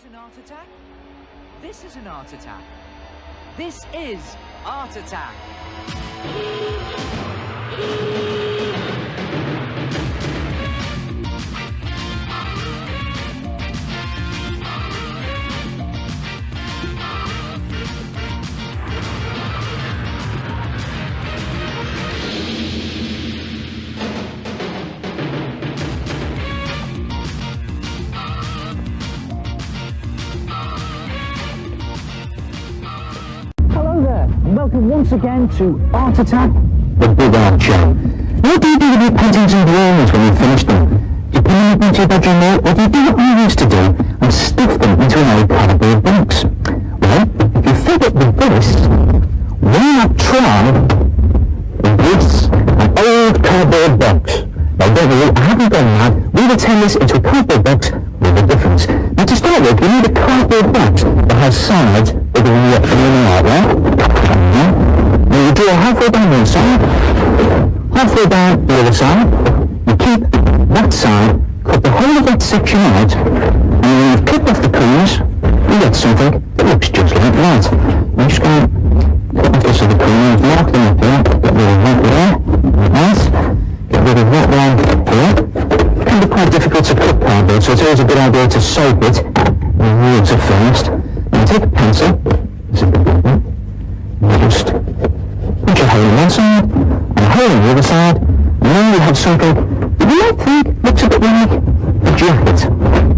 is an art attack. This is an art attack. This is Art Attack. Welcome once again to Art Attack, the Big Art Show. What do you do with your paintings and drawings when you've finished them? Do you put them into your bedroom wall, or do you do what I used to do and stuff them into an old cardboard box? Well, if you fed up with this, why not try this, an old cardboard box? Now don't worry, I haven't gone mad. We will turn this into a cardboard box with a difference. Now to start with, you need a cardboard box that has sides bigger than what you out there. Now you draw halfway down one side, halfway down the other side, you keep that side, cut the whole of that section out, and when you've clipped off the corners, you get something that looks just like that. I'm just going to cut off this other corner, mark them up there, get rid of that there, like that, get rid of that one here. It can be quite difficult to cut cardboard, so it's always a good idea to soak it in water first. Then take a pencil, this is a good one. Just punch a hole in one side and a hole in the other side, and then you have something that you might think looks a bit like a jacket.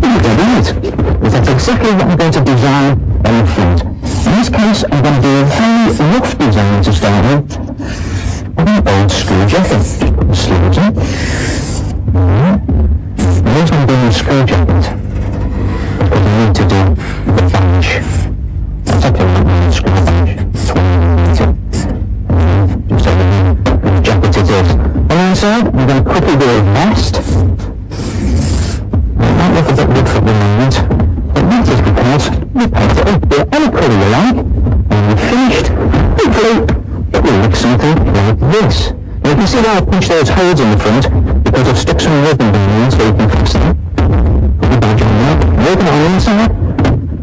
You're dead right, because that's exactly what I'm going to design on the front. In this case, I'm going to do a very rough design to start with of an old school jacket. Just put the sleeves in. The reason I'm doing a school jacket is because I need to do the badge. That's actually not my school badge. Just over here, the jacket it is. On the inside, I'm going to quickly do a vest. It might look a bit rough at the moment, but that is because we paint it up any colour you like, and when we've finished, hopefully it will look something like this. Now you can see how I punched those holes in the front, because I've stuck some ribbon down so you can fix them. Put the badge on there, ribbon on the inside,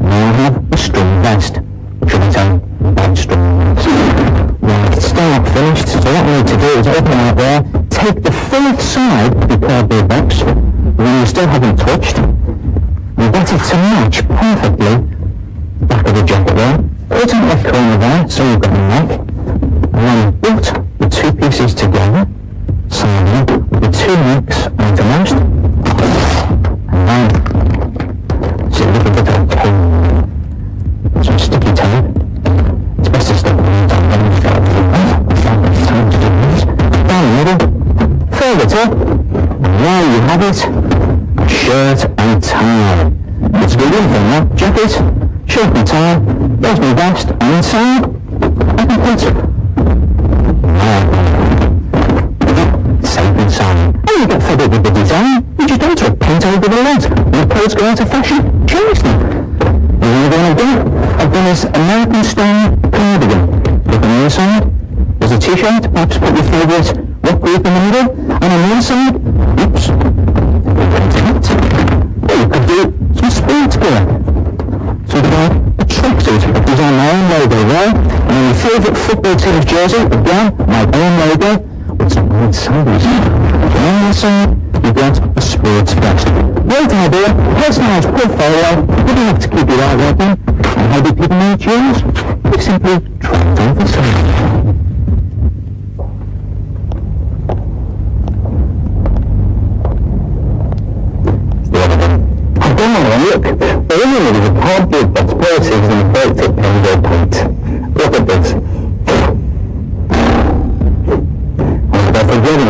now I have a strong vest, which will tell badge strong vest. Right, start finished, so what we need to do is open it out there, take the fourth side of the cardboard box, when you still haven't touched, and get it to match perfectly the back of the jacket there, put it in the corner there, so you've got a neck, and then put the two pieces together, side with the two necks outermost, and then see a little bit of a pin, some sticky tape. It's best to stick it on the top, then you've got time to do this. Down the middle, fold it up, and there you have it, shirt and tie. It's a good one thing, that jacket, shirt and tie, there's my vest, and inside, I can paint it. Safe and sound. And you get fed up with the design, you just enter a paint over the lid. When the clothes go out of fashion, change them. You know what I've done? I've done this American style cardigan. Look on the inside, there's a t-shirt, perhaps put your favourite rock group in the middle, and on the inside, oops, or you could do some sports gear. So you've got a tracksuit, I've designed my own logo there, and on your favourite football team's jersey, again, my own logo, with some red sandals. And on the inside, you've got a sports vest. Great idea, personalised portfolio, you don't have to keep your eye open. And how do people make yours? You simply try it on for sale. I've done my own look. Originally it was a cardboard box postage and baked it in paint. Look at this. I was about to get in